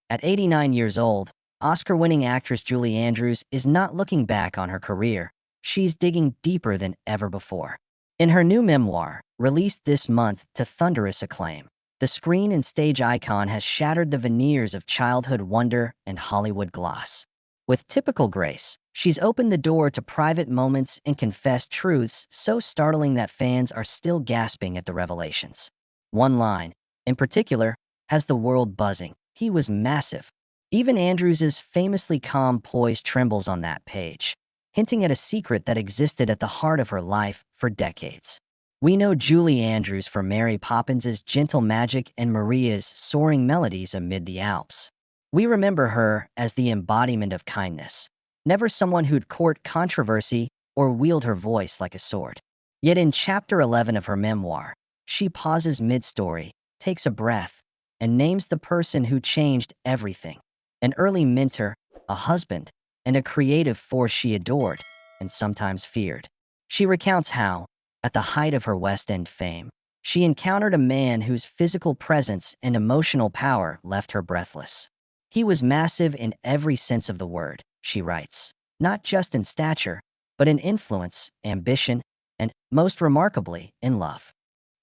At 89 years old, Oscar-winning actress Julie Andrews is not looking back on her career. She's digging deeper than ever before. In her new memoir, released this month to thunderous acclaim, the screen and stage icon has shattered the veneers of childhood wonder and Hollywood gloss. With typical grace, she's opened the door to private moments and confessed truths so startling that fans are still gasping at the revelations. One line, in particular, has the world buzzing. He was massive. Even Andrews's famously calm poise trembles on that page, hinting at a secret that existed at the heart of her life for decades. We know Julie Andrews for Mary Poppins's gentle magic and Maria's soaring melodies amid the Alps. We remember her as the embodiment of kindness, never someone who'd court controversy or wield her voice like a sword. Yet in Chapter 11 of her memoir, she pauses mid-story, takes a breath, and names the person who changed everything. An early mentor, a husband, and a creative force she adored and sometimes feared. She recounts how, at the height of her West End fame, she encountered a man whose physical presence and emotional power left her breathless. He was massive in every sense of the word, she writes, not just in stature, but in influence, ambition, and, most remarkably, in love.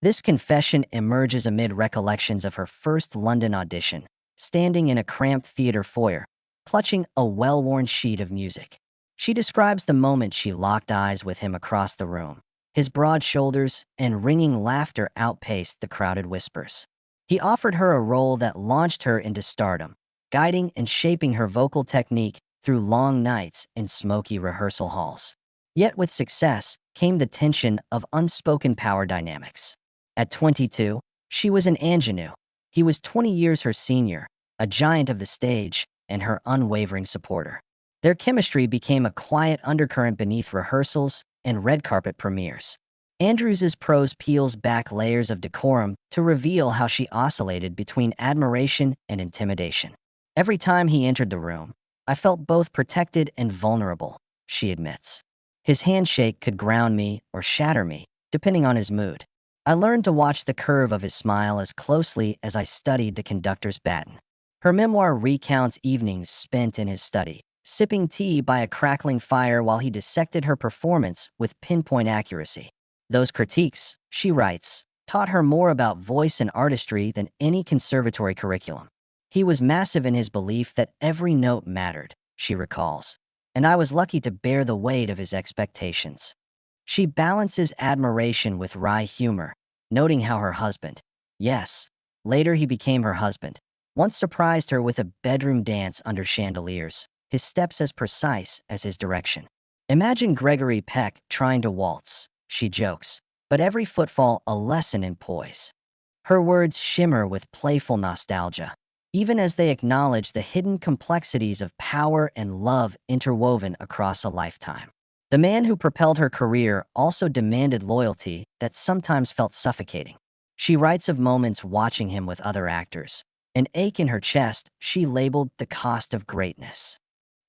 This confession emerges amid recollections of her first London audition, standing in a cramped theater foyer, clutching a well-worn sheet of music. She describes the moment she locked eyes with him across the room. His broad shoulders and ringing laughter outpaced the crowded whispers. He offered her a role that launched her into stardom, guiding and shaping her vocal technique through long nights in smoky rehearsal halls. Yet with success came the tension of unspoken power dynamics. At 22, she was an ingenue. He was 20 years her senior, a giant of the stage, and her unwavering supporter. Their chemistry became a quiet undercurrent beneath rehearsals and red carpet premieres. Andrews's prose peels back layers of decorum to reveal how she oscillated between admiration and intimidation. Every time he entered the room, I felt both protected and vulnerable, she admits. His handshake could ground me or shatter me, depending on his mood. I learned to watch the curve of his smile as closely as I studied the conductor's baton. Her memoir recounts evenings spent in his study, sipping tea by a crackling fire while he dissected her performance with pinpoint accuracy. Those critiques, she writes, taught her more about voice and artistry than any conservatory curriculum. He was massive in his belief that every note mattered, she recalls, and I was lucky to bear the weight of his expectations. She balances admiration with wry humor, noting how her husband, yes, later he became her husband, once surprised her with a bedroom dance under chandeliers, his steps as precise as his direction. Imagine Gregory Peck trying to waltz, she jokes, but every footfall a lesson in poise. Her words shimmer with playful nostalgia, even as they acknowledge the hidden complexities of power and love interwoven across a lifetime. The man who propelled her career also demanded loyalty that sometimes felt suffocating. She writes of moments watching him with other actors, an ache in her chest she labeled the cost of greatness.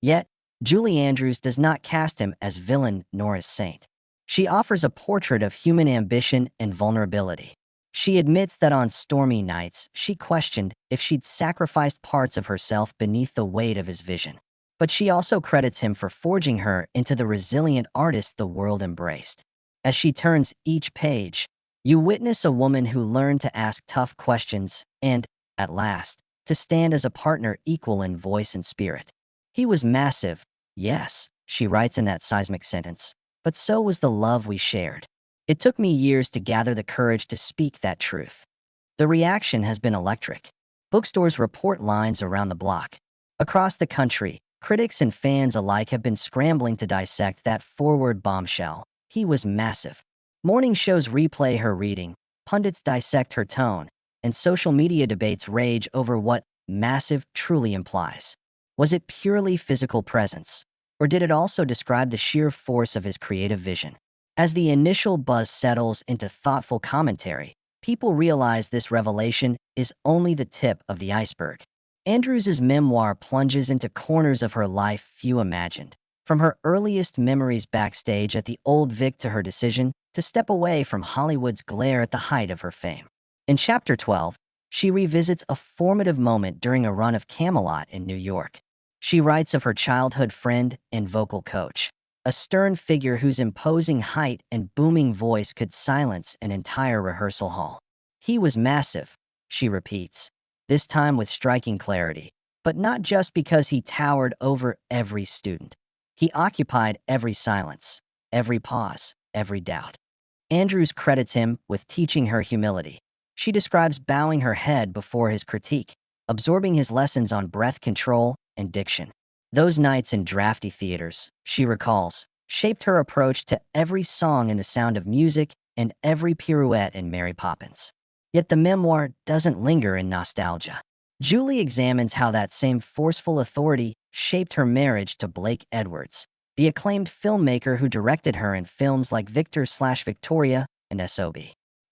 Yet, Julie Andrews does not cast him as villain nor as saint. She offers a portrait of human ambition and vulnerability. She admits that on stormy nights, she questioned if she'd sacrificed parts of herself beneath the weight of his vision. But she also credits him for forging her into the resilient artist the world embraced. As she turns each page, you witness a woman who learned to ask tough questions and, at last, to stand as a partner equal in voice and spirit. He was massive, yes, she writes in that seismic sentence, but so was the love we shared. It took me years to gather the courage to speak that truth. The reaction has been electric. Bookstores report lines around the block. Across the country, critics and fans alike have been scrambling to dissect that forward bombshell. He was massive. Morning shows replay her reading, pundits dissect her tone, and social media debates rage over what massive truly implies. Was it purely physical presence, or did it also describe the sheer force of his creative vision? As the initial buzz settles into thoughtful commentary, people realize this revelation is only the tip of the iceberg. Andrews's memoir plunges into corners of her life few imagined, from her earliest memories backstage at the Old Vic to her decision to step away from Hollywood's glare at the height of her fame. In Chapter 12, she revisits a formative moment during a run of Camelot in New York. She writes of her childhood friend and vocal coach, a stern figure whose imposing height and booming voice could silence an entire rehearsal hall. He was massive, she repeats, this time with striking clarity, but not just because he towered over every student. He occupied every silence, every pause, every doubt. Andrews credits him with teaching her humility. She describes bowing her head before his critique, absorbing his lessons on breath control and diction. Those nights in drafty theaters, she recalls, shaped her approach to every song in The Sound of Music and every pirouette in Mary Poppins. Yet the memoir doesn't linger in nostalgia. Julie examines how that same forceful authority shaped her marriage to Blake Edwards, the acclaimed filmmaker who directed her in films like Victor/Victoria and SOB.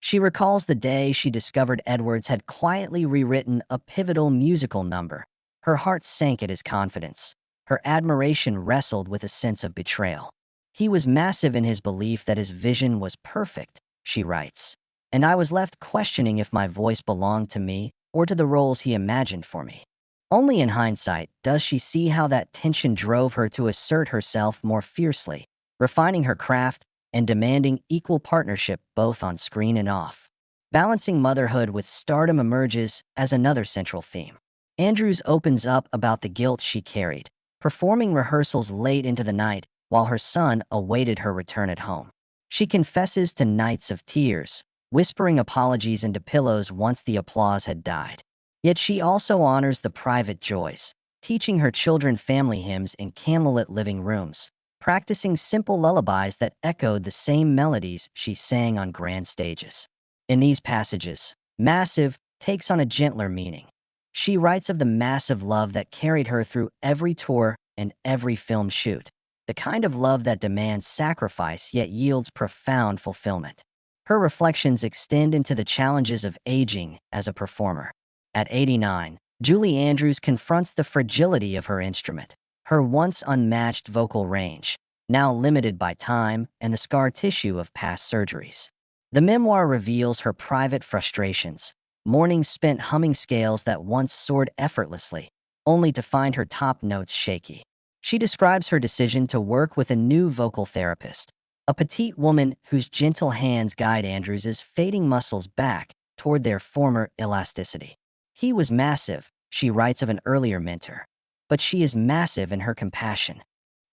She recalls the day she discovered Edwards had quietly rewritten a pivotal musical number. Her heart sank at his confidence. Her admiration wrestled with a sense of betrayal. He was massive in his belief that his vision was perfect, she writes, and I was left questioning if my voice belonged to me or to the roles he imagined for me. Only in hindsight does she see how that tension drove her to assert herself more fiercely, refining her craft and demanding equal partnership both on screen and off. Balancing motherhood with stardom emerges as another central theme. Andrews opens up about the guilt she carried, performing rehearsals late into the night while her son awaited her return at home. She confesses to nights of tears, whispering apologies into pillows once the applause had died. Yet she also honors the private joys, teaching her children family hymns in candlelit living rooms, practicing simple lullabies that echoed the same melodies she sang on grand stages. In these passages, massive takes on a gentler meaning. She writes of the massive love that carried her through every tour and every film shoot, the kind of love that demands sacrifice yet yields profound fulfillment. Her reflections extend into the challenges of aging as a performer. At 89, Julie Andrews confronts the fragility of her instrument, her once unmatched vocal range, now limited by time and the scar tissue of past surgeries. The memoir reveals her private frustrations, mornings spent humming scales that once soared effortlessly, only to find her top notes shaky. She describes her decision to work with a new vocal therapist, a petite woman whose gentle hands guide Andrews' fading muscles back toward their former elasticity. He was massive, she writes of an earlier mentor, but she is massive in her compassion.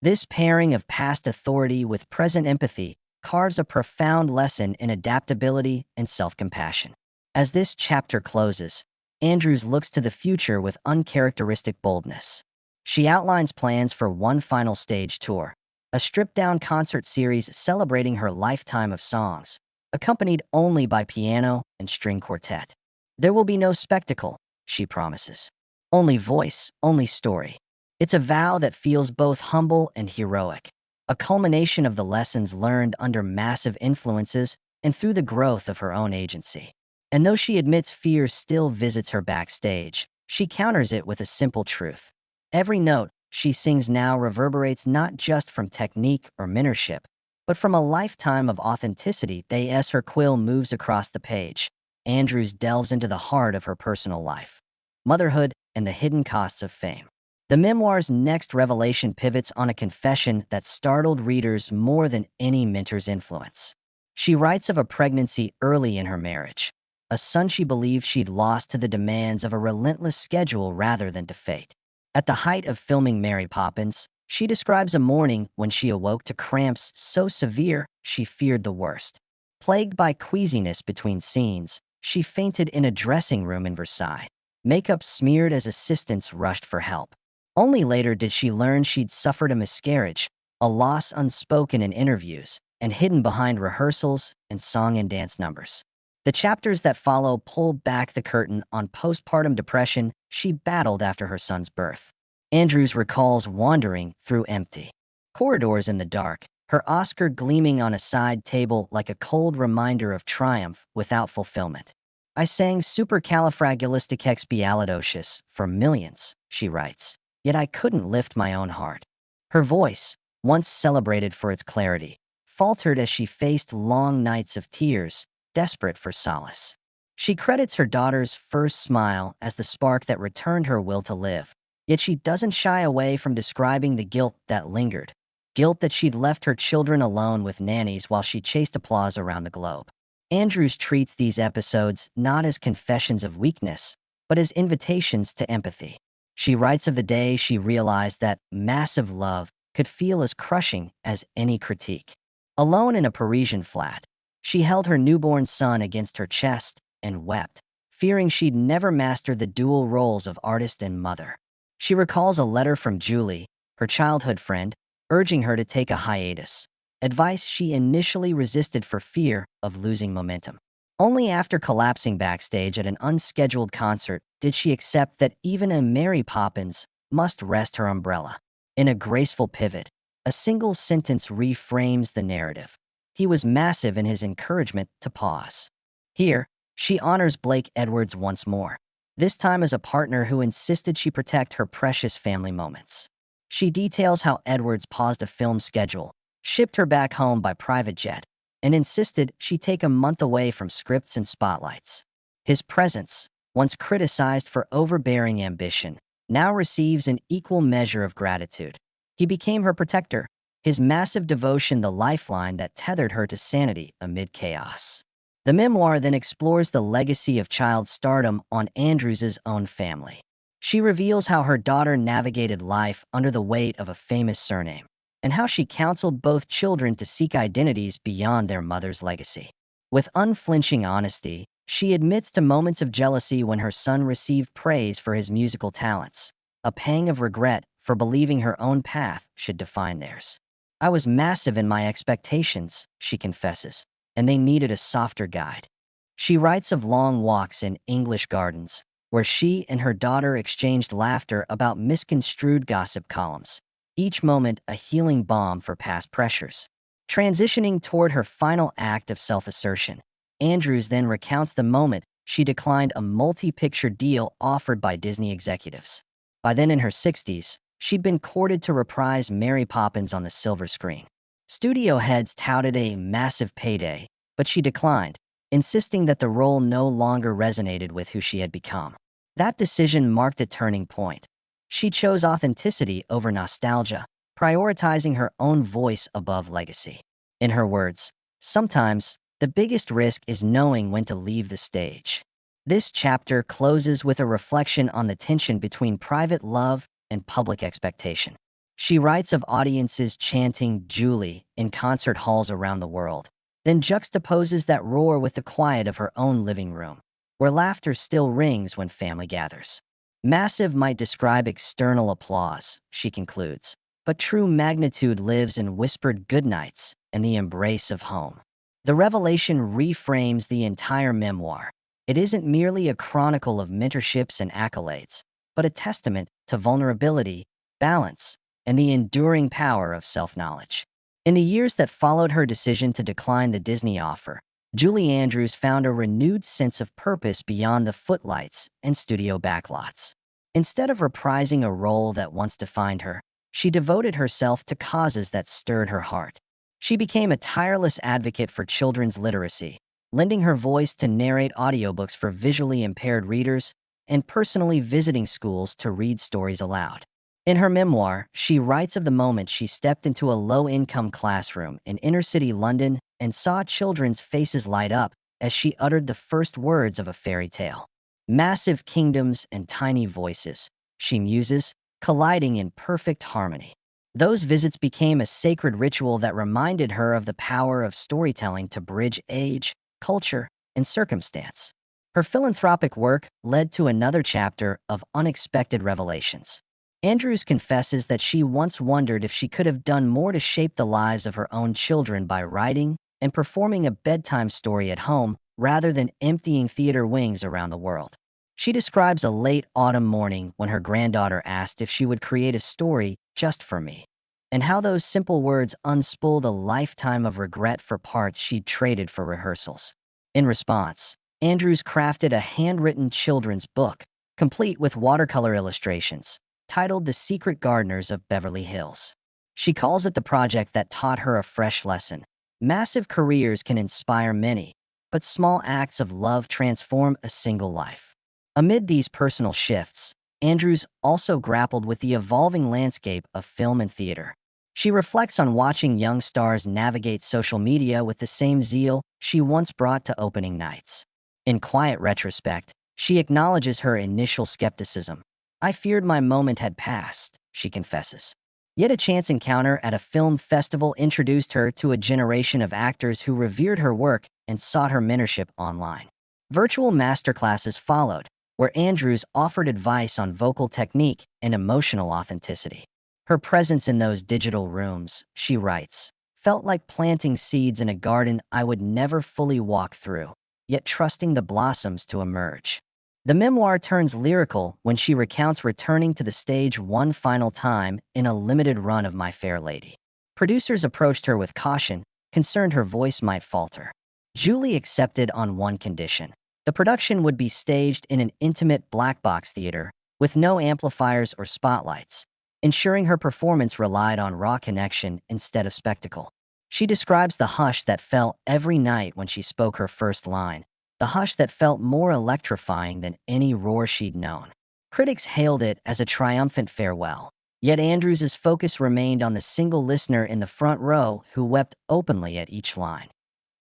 This pairing of past authority with present empathy carves a profound lesson in adaptability and self-compassion. As this chapter closes, Andrews looks to the future with uncharacteristic boldness. She outlines plans for one final stage tour, a stripped-down concert series celebrating her lifetime of songs, accompanied only by piano and string quartet. There will be no spectacle, she promises. Only voice, only story. It's a vow that feels both humble and heroic, a culmination of the lessons learned under massive influences and through the growth of her own agency. And though she admits fear still visits her backstage, she counters it with a simple truth. Every note she sings now reverberates not just from technique or mentorship, but from a lifetime of authenticity. As her quill moves across the page, Andrews delves into the heart of her personal life, motherhood, and the hidden costs of fame. The memoir's next revelation pivots on a confession that startled readers more than any mentor's influence. She writes of a pregnancy early in her marriage, a son she believed she'd lost to the demands of a relentless schedule rather than to fate. At the height of filming Mary Poppins, she describes a morning when she awoke to cramps so severe she feared the worst. Plagued by queasiness between scenes, she fainted in a dressing room in Versailles, makeup smeared as assistants rushed for help. Only later did she learn she'd suffered a miscarriage, a loss unspoken in interviews and hidden behind rehearsals and song and dance numbers. The chapters that follow pull back the curtain on postpartum depression she battled after her son's birth. Andrews recalls wandering through empty corridors in the dark, her Oscar gleaming on a side table like a cold reminder of triumph without fulfillment. I sang supercalifragilisticexpialidocious for millions, she writes, yet I couldn't lift my own heart. Her voice, once celebrated for its clarity, faltered as she faced long nights of tears, desperate for solace. She credits her daughter's first smile as the spark that returned her will to live. Yet she doesn't shy away from describing the guilt that lingered. Guilt that she'd left her children alone with nannies while she chased applause around the globe. Andrews treats these episodes not as confessions of weakness, but as invitations to empathy. She writes of the day she realized that massive love could feel as crushing as any critique. Alone in a Parisian flat, she held her newborn son against her chest and wept, fearing she'd never master the dual roles of artist and mother. She recalls a letter from Julie, her childhood friend, urging her to take a hiatus, advice she initially resisted for fear of losing momentum. Only after collapsing backstage at an unscheduled concert did she accept that even a Mary Poppins must rest her umbrella. In a graceful pivot, a single sentence reframes the narrative. He was massive in his encouragement to pause. Here, she honors Blake Edwards once more, this time as a partner who insisted she protect her precious family moments. She details how Edwards paused a film schedule, shipped her back home by private jet, and insisted she take a month away from scripts and spotlights. His presence, once criticized for overbearing ambition, now receives an equal measure of gratitude. He became her protector, his massive devotion the lifeline that tethered her to sanity amid chaos. The memoir then explores the legacy of child stardom on Andrews' own family. She reveals how her daughter navigated life under the weight of a famous surname, and how she counseled both children to seek identities beyond their mother's legacy. With unflinching honesty, she admits to moments of jealousy when her son received praise for his musical talents, a pang of regret for believing her own path should define theirs. "I was massive in my expectations," she confesses, "and they needed a softer guide." She writes of long walks in English gardens, where she and her daughter exchanged laughter about misconstrued gossip columns, each moment a healing balm for past pressures. Transitioning toward her final act of self-assertion, Andrews then recounts the moment she declined a multi-picture deal offered by Disney executives. By then in her 60s, she'd been courted to reprise Mary Poppins on the silver screen. Studio heads touted a massive payday, but she declined, insisting that the role no longer resonated with who she had become. That decision marked a turning point. She chose authenticity over nostalgia, prioritizing her own voice above legacy. In her words, "Sometimes, the biggest risk is knowing when to leave the stage." This chapter closes with a reflection on the tension between private love and public expectation. She writes of audiences chanting "Julie" in concert halls around the world, then juxtaposes that roar with the quiet of her own living room, where laughter still rings when family gathers. Massive might describe external applause, she concludes, but true magnitude lives in whispered goodnights and the embrace of home. The revelation reframes the entire memoir. It isn't merely a chronicle of mentorships and accolades, but a testament to vulnerability, balance, and the enduring power of self-knowledge. In the years that followed her decision to decline the Disney offer, Julie Andrews found a renewed sense of purpose beyond the footlights and studio backlots. Instead of reprising a role that once defined her, she devoted herself to causes that stirred her heart. She became a tireless advocate for children's literacy, lending her voice to narrate audiobooks for visually impaired readers and personally visiting schools to read stories aloud. In her memoir, she writes of the moment she stepped into a low-income classroom in inner-city London and saw children's faces light up as she uttered the first words of a fairy tale. Massive kingdoms and tiny voices, she muses, colliding in perfect harmony. Those visits became a sacred ritual that reminded her of the power of storytelling to bridge age, culture, and circumstance. Her philanthropic work led to another chapter of unexpected revelations. Andrews confesses that she once wondered if she could have done more to shape the lives of her own children by writing and performing a bedtime story at home rather than emptying theater wings around the world. She describes a late autumn morning when her granddaughter asked if she would create a story just for me, and how those simple words unspooled a lifetime of regret for parts she'd traded for rehearsals. In response, Andrews crafted a handwritten children's book, complete with watercolor illustrations, titled The Secret Gardeners of Beverly Hills. She calls it the project that taught her a fresh lesson. Massive careers can inspire many, but small acts of love transform a single life. Amid these personal shifts, Andrews also grappled with the evolving landscape of film and theater. She reflects on watching young stars navigate social media with the same zeal she once brought to opening nights. In quiet retrospect, she acknowledges her initial skepticism. "I feared my moment had passed," she confesses. Yet a chance encounter at a film festival introduced her to a generation of actors who revered her work and sought her mentorship online. Virtual masterclasses followed, where Andrews offered advice on vocal technique and emotional authenticity. Her presence in those digital rooms, she writes, felt like planting seeds in a garden I would never fully walk through, yet trusting the blossoms to emerge. The memoir turns lyrical when she recounts returning to the stage one final time in a limited run of My Fair Lady. Producers approached her with caution, concerned her voice might falter. Julie accepted on one condition. The production would be staged in an intimate black box theater with no amplifiers or spotlights, ensuring her performance relied on raw connection instead of spectacle. She describes the hush that fell every night when she spoke her first line, the hush that felt more electrifying than any roar she'd known. Critics hailed it as a triumphant farewell, yet Andrews' focus remained on the single listener in the front row who wept openly at each line.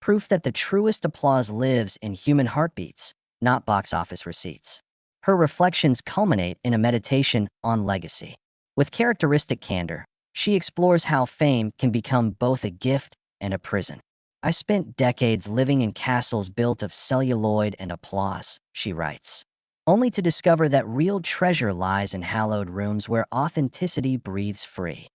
Proof that the truest applause lives in human heartbeats, not box office receipts. Her reflections culminate in a meditation on legacy. With characteristic candor, she explores how fame can become both a gift and a prison. "I spent decades living in castles built of celluloid and applause," she writes, only to discover that real treasure lies in hallowed rooms where authenticity breathes free.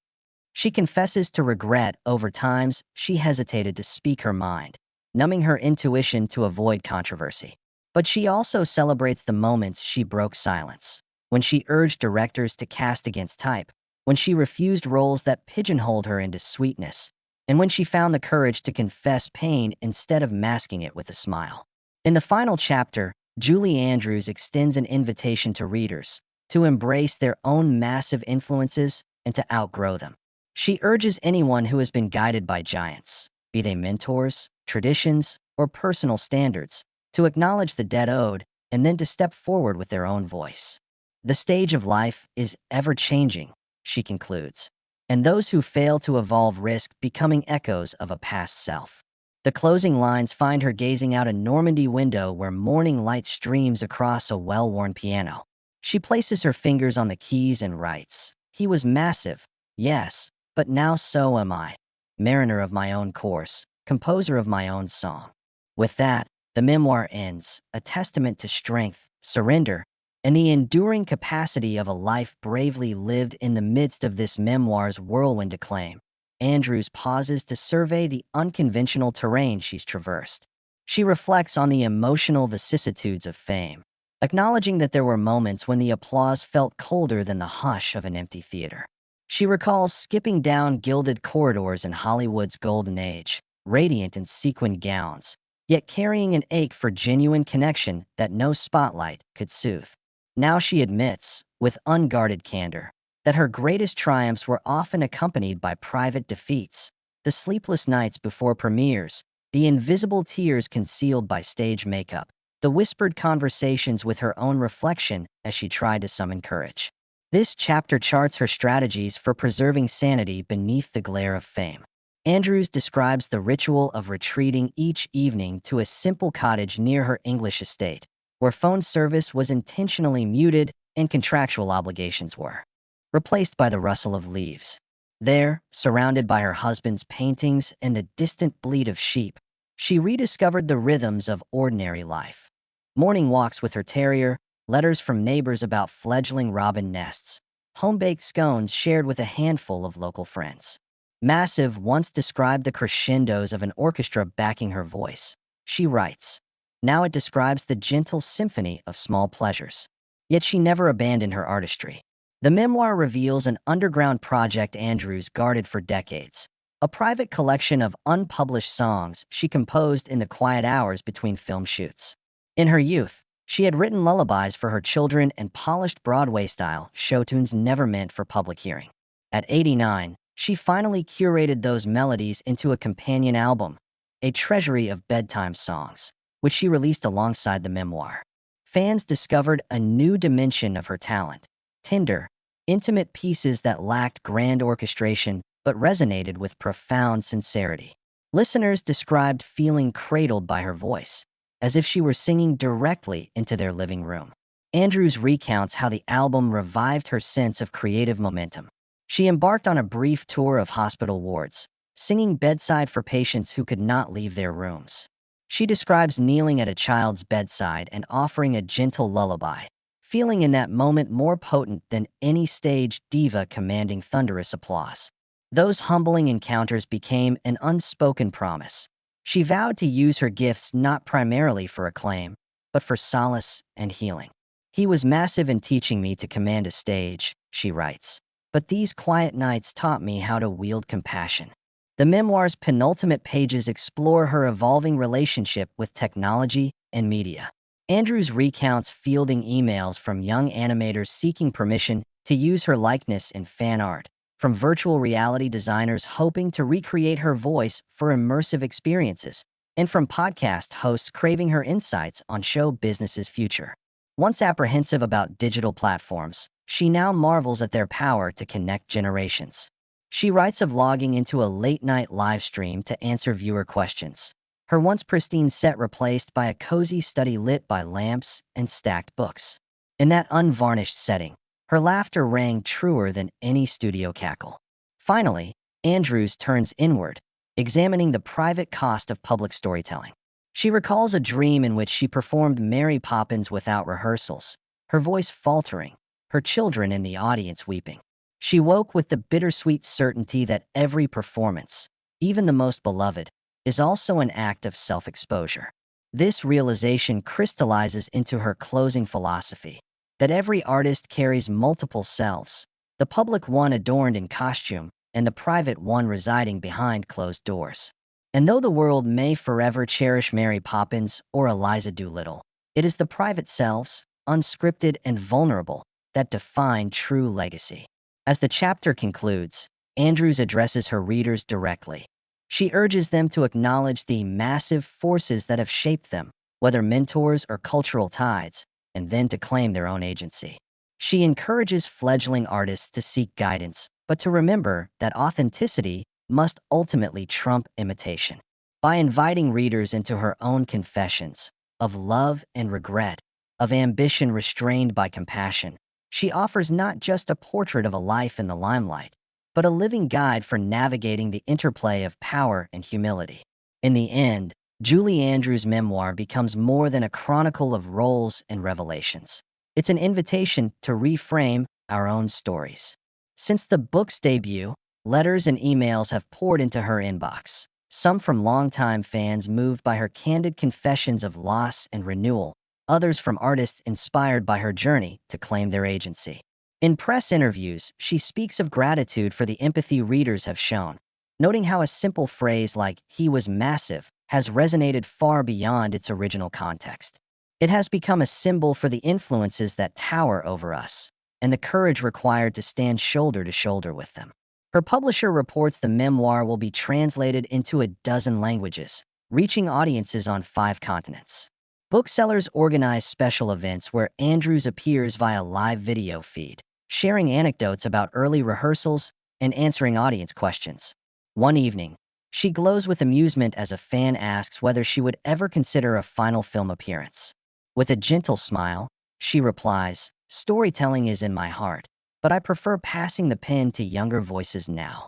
She confesses to regret over times she hesitated to speak her mind, numbing her intuition to avoid controversy. But she also celebrates the moments she broke silence, when she urged directors to cast against type, when she refused roles that pigeonholed her into sweetness, and when she found the courage to confess pain instead of masking it with a smile. In the final chapter, Julie Andrews extends an invitation to readers to embrace their own massive influences and to outgrow them. She urges anyone who has been guided by giants, be they mentors, traditions, or personal standards, to acknowledge the debt owed and then to step forward with their own voice. "The stage of life is ever-changing," she concludes, "and those who fail to evolve risk becoming echoes of a past self." The closing lines find her gazing out a Normandy window where morning light streams across a well-worn piano. She places her fingers on the keys and writes, "He was massive, yes, but now so am I. Mariner of my own course, composer of my own song." With that, the memoir ends, a testament to strength, surrender, and the enduring capacity of a life bravely lived in the midst of this memoir's whirlwind acclaim. Andrews pauses to survey the unconventional terrain she's traversed. She reflects on the emotional vicissitudes of fame, acknowledging that there were moments when the applause felt colder than the hush of an empty theater. She recalls skipping down gilded corridors in Hollywood's golden age, radiant in sequined gowns, yet carrying an ache for genuine connection that no spotlight could soothe. Now she admits, with unguarded candor, that her greatest triumphs were often accompanied by private defeats, the sleepless nights before premieres, the invisible tears concealed by stage makeup, the whispered conversations with her own reflection as she tried to summon courage. This chapter charts her strategies for preserving sanity beneath the glare of fame. Andrews describes the ritual of retreating each evening to a simple cottage near her English estate, where phone service was intentionally muted and contractual obligations were replaced by the rustle of leaves. There, surrounded by her husband's paintings and the distant bleat of sheep, she rediscovered the rhythms of ordinary life. Morning walks with her terrier, letters from neighbors about fledgling robin nests, home-baked scones shared with a handful of local friends. Massive once described the crescendos of an orchestra backing her voice. She writes, "Now it describes the gentle symphony of small pleasures." Yet she never abandoned her artistry. The memoir reveals an underground project Andrews guarded for decades, a private collection of unpublished songs she composed in the quiet hours between film shoots. In her youth, she had written lullabies for her children and polished Broadway-style show tunes never meant for public hearing. At 89, she finally curated those melodies into a companion album, a treasury of bedtime songs. which she released alongside the memoir. Fans discovered a new dimension of her talent: tender, intimate pieces that lacked grand orchestration but resonated with profound sincerity. Listeners described feeling cradled by her voice, as if she were singing directly into their living room. Andrews recounts how the album revived her sense of creative momentum. She embarked on a brief tour of hospital wards, singing bedside for patients who could not leave their rooms. She describes kneeling at a child's bedside and offering a gentle lullaby, feeling in that moment more potent than any stage diva commanding thunderous applause. Those humbling encounters became an unspoken promise. She vowed to use her gifts not primarily for acclaim, but for solace and healing. "He was massive in teaching me to command a stage," she writes. "But these quiet nights taught me how to wield compassion." The memoir's penultimate pages explore her evolving relationship with technology and media. Andrews recounts fielding emails from young animators seeking permission to use her likeness in fan art, from virtual reality designers hoping to recreate her voice for immersive experiences, and from podcast hosts craving her insights on show business's future. Once apprehensive about digital platforms, she now marvels at their power to connect generations. She writes of logging into a late-night live stream to answer viewer questions, her once pristine set replaced by a cozy study lit by lamps and stacked books. In that unvarnished setting, her laughter rang truer than any studio cackle. Finally, Andrews turns inward, examining the private cost of public storytelling. She recalls a dream in which she performed Mary Poppins without rehearsals, her voice faltering, her children in the audience weeping. She woke with the bittersweet certainty that every performance, even the most beloved, is also an act of self-exposure. This realization crystallizes into her closing philosophy: that every artist carries multiple selves, the public one adorned in costume and the private one residing behind closed doors. And though the world may forever cherish Mary Poppins or Eliza Doolittle, it is the private selves, unscripted and vulnerable, that define true legacy. As the chapter concludes, Andrews addresses her readers directly. She urges them to acknowledge the massive forces that have shaped them, whether mentors or cultural tides, and then to claim their own agency. She encourages fledgling artists to seek guidance, but to remember that authenticity must ultimately trump imitation. By inviting readers into her own confessions of love and regret, of ambition restrained by compassion, she offers not just a portrait of a life in the limelight, but a living guide for navigating the interplay of power and humility. In the end, Julie Andrews' memoir becomes more than a chronicle of roles and revelations. It's an invitation to reframe our own stories. Since the book's debut, letters and emails have poured into her inbox, some from longtime fans moved by her candid confessions of loss and renewal, others from artists inspired by her journey to claim their agency. In press interviews, she speaks of gratitude for the empathy readers have shown, noting how a simple phrase like "he was massive" has resonated far beyond its original context. It has become a symbol for the influences that tower over us, and the courage required to stand shoulder to shoulder with them. Her publisher reports the memoir will be translated into a dozen languages, reaching audiences on 5 continents. Booksellers organize special events where Andrews appears via live video feed, sharing anecdotes about early rehearsals and answering audience questions. One evening, she glows with amusement as a fan asks whether she would ever consider a final film appearance. With a gentle smile, she replies, "Storytelling is in my heart, but I prefer passing the pen to younger voices now."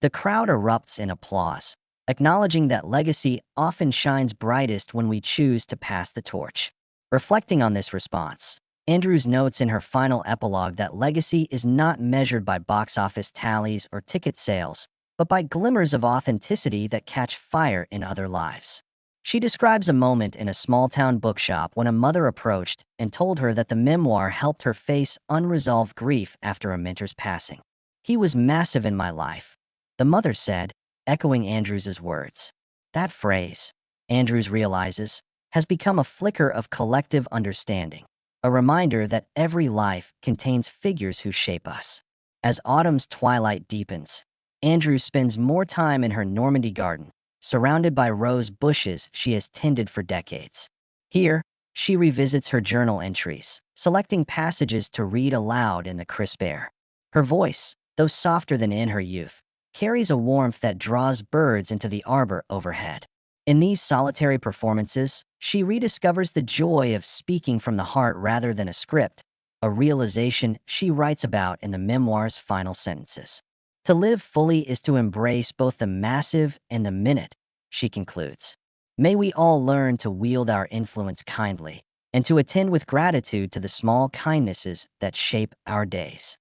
The crowd erupts in applause, acknowledging that legacy often shines brightest when we choose to pass the torch. Reflecting on this response, Andrews notes in her final epilogue that legacy is not measured by box office tallies or ticket sales, but by glimmers of authenticity that catch fire in other lives. She describes a moment in a small-town bookshop when a mother approached and told her that the memoir helped her face unresolved grief after a mentor's passing. "He was massive in my life," the mother said, echoing Andrews' words. That phrase, Andrews realizes, has become a flicker of collective understanding, a reminder that every life contains figures who shape us. As autumn's twilight deepens, Andrews spends more time in her Normandy garden, surrounded by rose bushes she has tended for decades. Here, she revisits her journal entries, selecting passages to read aloud in the crisp air. Her voice, though softer than in her youth, carries a warmth that draws birds into the arbor overhead. In these solitary performances, she rediscovers the joy of speaking from the heart rather than a script, a realization she writes about in the memoir's final sentences. To live fully is to embrace both the massive and the minute, she concludes. May we all learn to wield our influence kindly and to attend with gratitude to the small kindnesses that shape our days.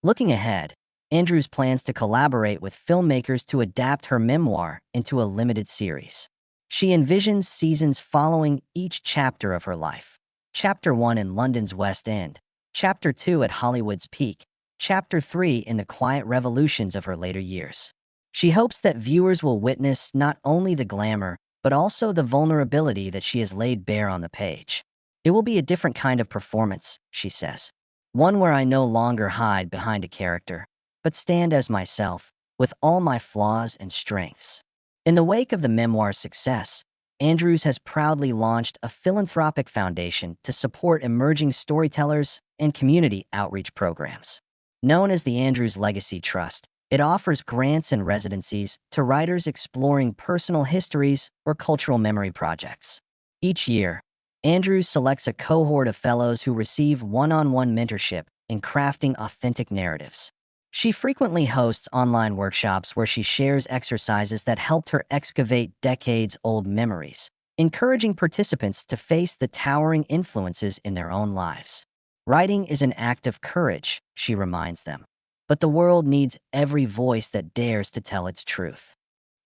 Looking ahead, Andrews plans to collaborate with filmmakers to adapt her memoir into a limited series. She envisions seasons following each chapter of her life. Chapter 1 in London's West End, Chapter 2 at Hollywood's peak, Chapter 3 in the quiet revolutions of her later years. She hopes that viewers will witness not only the glamour, but also the vulnerability that she has laid bare on the page. It will be a different kind of performance, she says. One where I no longer hide behind a character, but stand as myself, with all my flaws and strengths. In the wake of the memoir's success, Andrews has proudly launched a philanthropic foundation to support emerging storytellers and community outreach programs. Known as the Andrews Legacy Trust, it offers grants and residencies to writers exploring personal histories or cultural memory projects. Each year, Andrews selects a cohort of fellows who receive one-on-one mentorship in crafting authentic narratives. She frequently hosts online workshops where she shares exercises that helped her excavate decades-old memories, encouraging participants to face the towering influences in their own lives. Writing is an act of courage, she reminds them, but the world needs every voice that dares to tell its truth.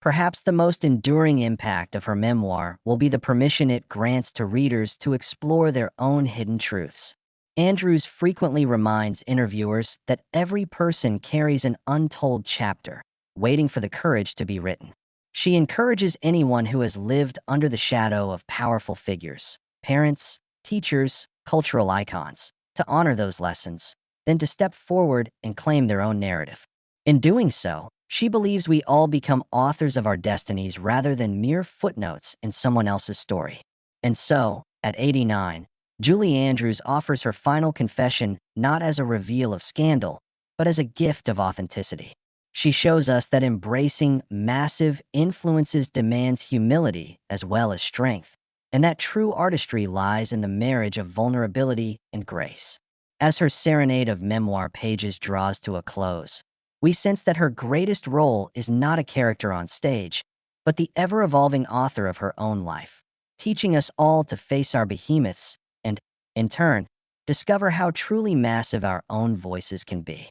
Perhaps the most enduring impact of her memoir will be the permission it grants to readers to explore their own hidden truths. Andrews frequently reminds interviewers that every person carries an untold chapter, waiting for the courage to be written. She encourages anyone who has lived under the shadow of powerful figures, parents, teachers, cultural icons, to honor those lessons, then to step forward and claim their own narrative. In doing so, she believes we all become authors of our destinies rather than mere footnotes in someone else's story. And so, at 89, Julie Andrews offers her final confession not as a reveal of scandal, but as a gift of authenticity. She shows us that embracing massive influences demands humility as well as strength, and that true artistry lies in the marriage of vulnerability and grace. As her serenade of memoir pages draws to a close, we sense that her greatest role is not a character on stage, but the ever-evolving author of her own life, teaching us all to face our behemoths and, in turn, discover how truly massive our own voices can be.